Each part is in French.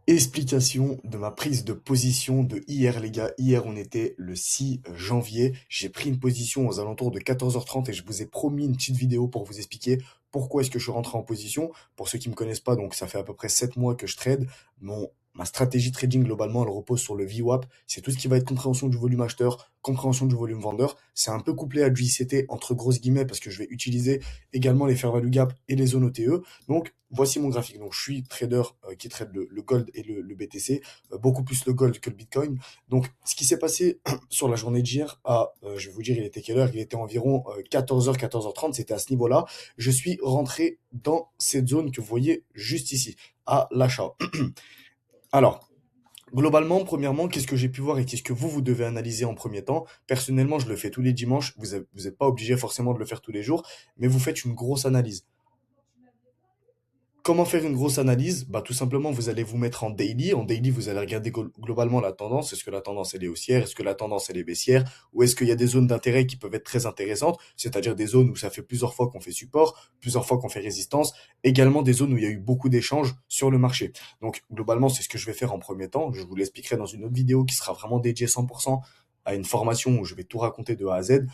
Explication de ma prise de position de hier, les gars. Hier, on était le 6 janvier. J'ai pris une position aux alentours de 14h30 et je vous ai promis une petite vidéo pour vous expliquer pourquoi est-ce que je suis rentré en position. Pour ceux qui me connaissent pas, donc ça fait à peu près 7 mois que je trade. Ma stratégie trading, globalement, elle repose sur le VWAP. C'est tout ce qui va être compréhension du volume acheteur, compréhension du volume vendeur. C'est un peu couplé à du ICT entre grosses guillemets parce que je vais utiliser également les fair value gap et les zones OTE. Donc, voici mon graphique. Donc, je suis trader qui trade le gold et le BTC, beaucoup plus le gold que le Bitcoin. Donc, ce qui s'est passé sur la journée d'hier, je vais vous dire, il était quelle heure? Il était environ 14h, 14h30. C'était à ce niveau-là. Je suis rentré dans cette zone que vous voyez juste ici, à l'achat. Alors, globalement, premièrement, qu'est-ce que j'ai pu voir et qu'est-ce que vous devez analyser en premier temps? Personnellement, je le fais tous les dimanches. Vous n'êtes pas obligé forcément de le faire tous les jours, mais vous faites une grosse analyse. Comment faire une grosse analyse? Bah, tout simplement, vous allez vous mettre en daily. En daily, vous allez regarder globalement la tendance. Est-ce que la tendance elle est haussière? Est-ce que la tendance elle est baissière? Ou est-ce qu'il y a des zones d'intérêt qui peuvent être très intéressantes? C'est-à-dire des zones où ça fait plusieurs fois qu'on fait support, plusieurs fois qu'on fait résistance. Également des zones où il y a eu beaucoup d'échanges sur le marché. Donc, globalement, c'est ce que je vais faire en premier temps. Je vous l'expliquerai dans une autre vidéo qui sera vraiment dédiée 100% à une formation où je vais tout raconter de A à Z.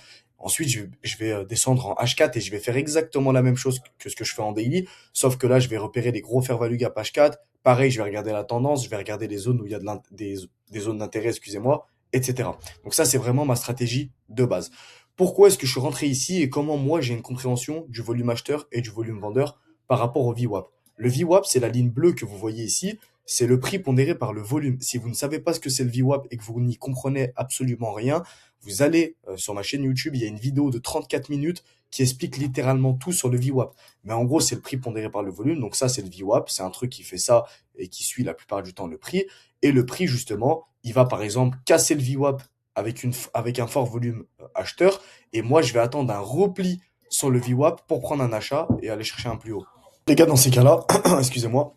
Ensuite, je vais descendre en H4 et je vais faire exactement la même chose que ce que je fais en daily. Sauf que là, je vais repérer des gros fair value gap H4. Pareil, je vais regarder la tendance, je vais regarder les zones où il y a des zones d'intérêt, excusez-moi, etc. Donc ça, c'est vraiment ma stratégie de base. Pourquoi est-ce que je suis rentré ici et comment moi j'ai une compréhension du volume acheteur et du volume vendeur par rapport au VWAP? Le VWAP, c'est la ligne bleue que vous voyez ici. C'est le prix pondéré par le volume. Si vous ne savez pas ce que c'est le VWAP et que vous n'y comprenez absolument rien, vous allez sur ma chaîne YouTube, il y a une vidéo de 34 minutes qui explique littéralement tout sur le VWAP. Mais en gros, c'est le prix pondéré par le volume. Donc ça, c'est le VWAP. C'est un truc qui fait ça et qui suit la plupart du temps le prix. Et le prix, justement, il va par exemple casser le VWAP avec un fort volume acheteur. Et moi, je vais attendre un repli sur le VWAP pour prendre un achat et aller chercher un plus haut. Les gars, dans ces cas-là, excusez-moi,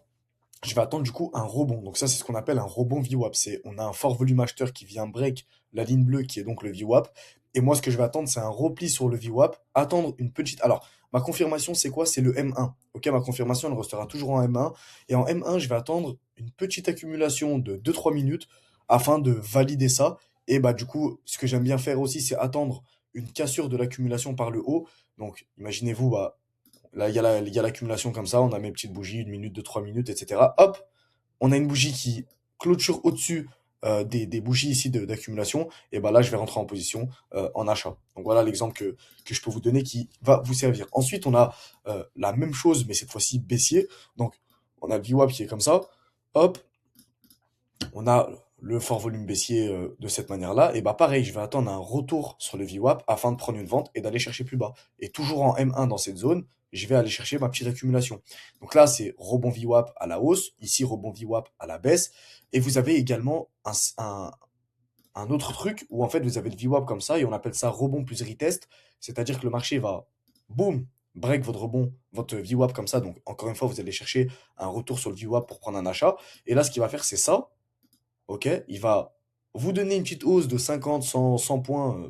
je vais attendre du coup un rebond. Donc ça, c'est ce qu'on appelle un rebond VWAP. On a un fort volume acheteur qui vient break la ligne bleue qui est donc le VWAP. Et moi, ce que je vais attendre, c'est un repli sur le VWAP. Attendre une petite. Alors, ma confirmation, c'est quoi? C'est le M1. Ok, ma confirmation, elle restera toujours en M1. Et en M1, je vais attendre une petite accumulation de 2-3 minutes afin de valider ça. Et bah, du coup, ce que j'aime bien faire aussi, c'est attendre une cassure de l'accumulation par le haut. Donc, imaginez-vous, bah, là, il y a l'accumulation comme ça, on a mes petites bougies, 1 minute, 2-3 minutes, etc. Hop, on a une bougie qui clôture au-dessus des bougies ici d'accumulation, et ben là, je vais rentrer en position en achat. Donc voilà l'exemple que je peux vous donner qui va vous servir. Ensuite, on a la même chose, mais cette fois-ci baissier. Donc, on a le VWAP qui est comme ça. Hop, on a le fort volume baissier de cette manière-là, et bah pareil, je vais attendre un retour sur le VWAP afin de prendre une vente et d'aller chercher plus bas. Et toujours en M1 dans cette zone, je vais aller chercher ma petite accumulation. Donc là, c'est rebond VWAP à la hausse, ici rebond VWAP à la baisse, et vous avez également un autre truc où en fait vous avez le VWAP comme ça, et on appelle ça rebond plus retest, c'est-à-dire que le marché va, boum, break votre rebond, votre VWAP comme ça, donc encore une fois, vous allez chercher un retour sur le VWAP pour prendre un achat, et là, ce qu'il va faire, c'est ça, ok? Il va vous donner une petite hausse de 50, 100, 100 points,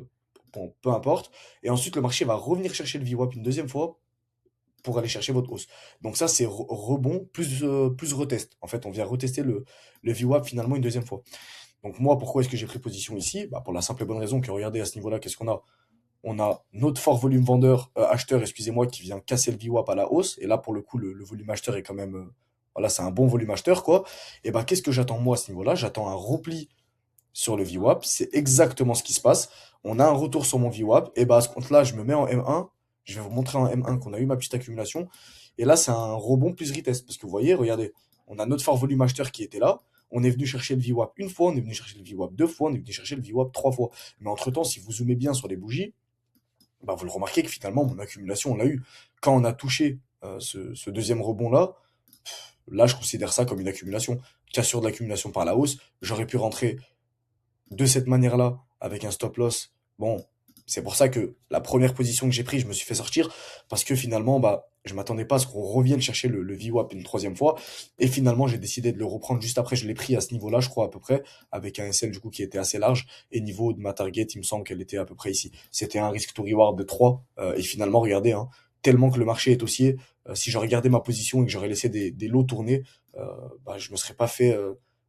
bon, peu importe. Et ensuite, le marché va revenir chercher le VWAP une deuxième fois pour aller chercher votre hausse. Donc ça, c'est rebond plus retest. En fait, on vient retester le VWAP finalement une deuxième fois. Donc moi, pourquoi est-ce que j'ai pris position ici? Bah, pour la simple et bonne raison que regardez à ce niveau-là, qu'est-ce qu'on a? On a notre fort volume vendeur, acheteur, excusez-moi, qui vient casser le VWAP à la hausse. Et là, pour le coup, le volume acheteur est quand même, voilà, c'est un bon volume acheteur, quoi. Et bah, qu'est-ce que j'attends moi à ce niveau-là? J'attends un repli sur le VWAP. C'est exactement ce qui se passe. On a un retour sur mon VWAP. Et bah, à ce compte-là, je me mets en M1. Je vais vous montrer en M1 qu'on a eu ma petite accumulation. Et là, c'est un rebond plus retest. Parce que vous voyez, regardez, on a notre fort volume acheteur qui était là. On est venu chercher le VWAP une fois, on est venu chercher le VWAP deux fois, on est venu chercher le VWAP trois fois. Mais entre-temps, si vous zoomez bien sur les bougies, bah, vous le remarquez que finalement, mon accumulation, on l'a eu. Quand on a touché ce deuxième rebond-là, là, je considère ça comme une accumulation. Cassure de l'accumulation par la hausse. J'aurais pu rentrer de cette manière-là, avec un stop loss. Bon, c'est pour ça que la première position que j'ai prise, je me suis fait sortir, parce que finalement, bah, je m'attendais pas à ce qu'on revienne chercher le VWAP une troisième fois, et finalement, j'ai décidé de le reprendre juste après, je l'ai pris à ce niveau-là, je crois, à peu près, avec un SL, du coup, qui était assez large, et niveau de ma target, il me semble qu'elle était à peu près ici. C'était un risk to reward de 3 et finalement, regardez, hein, tellement que le marché est haussier, si j'aurais gardé ma position et que j'aurais laissé des lots tourner, je me serais pas fait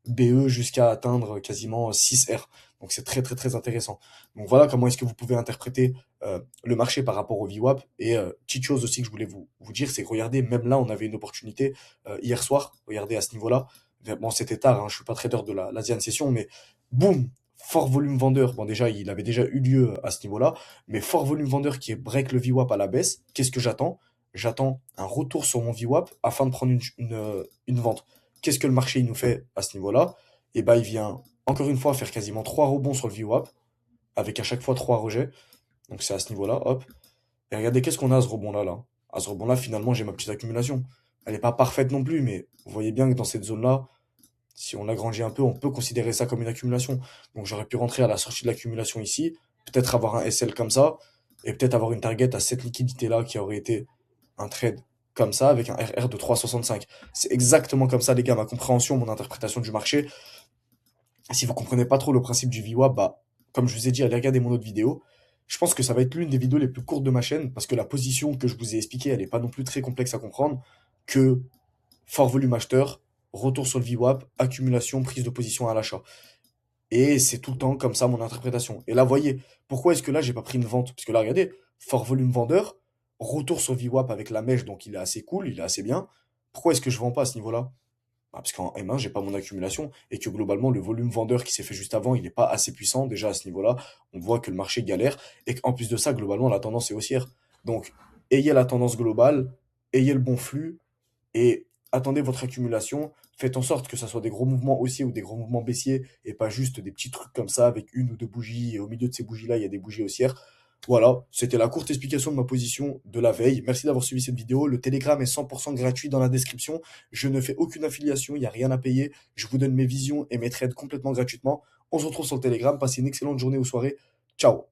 BE jusqu'à atteindre quasiment 6 R. Donc c'est très très très intéressant. Donc voilà comment est-ce que vous pouvez interpréter le marché par rapport au VWAP. Et petite chose aussi que je voulais vous dire, c'est que regardez, même là on avait une opportunité hier soir, regardez à ce niveau-là. Bon, c'était tard, hein, je suis pas trader de l'Asian Session, mais boum, fort volume vendeur. Bon, déjà, il avait déjà eu lieu à ce niveau-là, mais fort volume vendeur qui break le VWAP à la baisse. Qu'est-ce que j'attends? J'attends un retour sur mon VWAP afin de prendre une vente. Qu'est-ce que le marché il nous fait à ce niveau-là? Et ben, il vient encore une fois faire quasiment 3 rebonds sur le VWAP, avec à chaque fois 3 rejets. Donc c'est à ce niveau-là, hop. Et regardez, qu'est-ce qu'on a à ce rebond-là, là? À ce rebond-là, finalement, j'ai ma petite accumulation. Elle n'est pas parfaite non plus, mais vous voyez bien que dans cette zone-là, si on agrandit un peu, on peut considérer ça comme une accumulation. Donc j'aurais pu rentrer à la sortie de l'accumulation ici, peut-être avoir un SL comme ça, et peut-être avoir une target à cette liquidité-là qui aurait été un trade comme ça, avec un RR de 3,65. C'est exactement comme ça, les gars, ma compréhension, mon interprétation du marché. Si vous comprenez pas trop le principe du VWAP, bah, comme je vous ai dit, allez regarder mon autre vidéo. Je pense que ça va être l'une des vidéos les plus courtes de ma chaîne, parce que la position que je vous ai expliquée, elle n'est pas non plus très complexe à comprendre, que fort volume acheteur, retour sur le VWAP, accumulation, prise de position à l'achat. Et c'est tout le temps comme ça mon interprétation. Et là, voyez, pourquoi est-ce que là, j'ai pas pris une vente? Parce que là, regardez, fort volume vendeur, retour sur VWAP avec la mèche, donc il est assez cool, il est assez bien. Pourquoi est-ce que je vends pas à ce niveau-là? Bah, parce qu'en M1, j'ai pas mon accumulation et que globalement, le volume vendeur qui s'est fait juste avant, il n'est pas assez puissant. Déjà à ce niveau-là, on voit que le marché galère et qu'en plus de ça, globalement, la tendance est haussière. Donc, ayez la tendance globale, ayez le bon flux et attendez votre accumulation. Faites en sorte que ça soit des gros mouvements haussiers ou des gros mouvements baissiers et pas juste des petits trucs comme ça avec une ou deux bougies et au milieu de ces bougies-là, il y a des bougies haussières. Voilà, c'était la courte explication de ma position de la veille. Merci d'avoir suivi cette vidéo. Le Telegram est 100% gratuit dans la description. Je ne fais aucune affiliation, il n'y a rien à payer. Je vous donne mes visions et mes trades complètement gratuitement. On se retrouve sur le Telegram. Passez une excellente journée ou soirée. Ciao.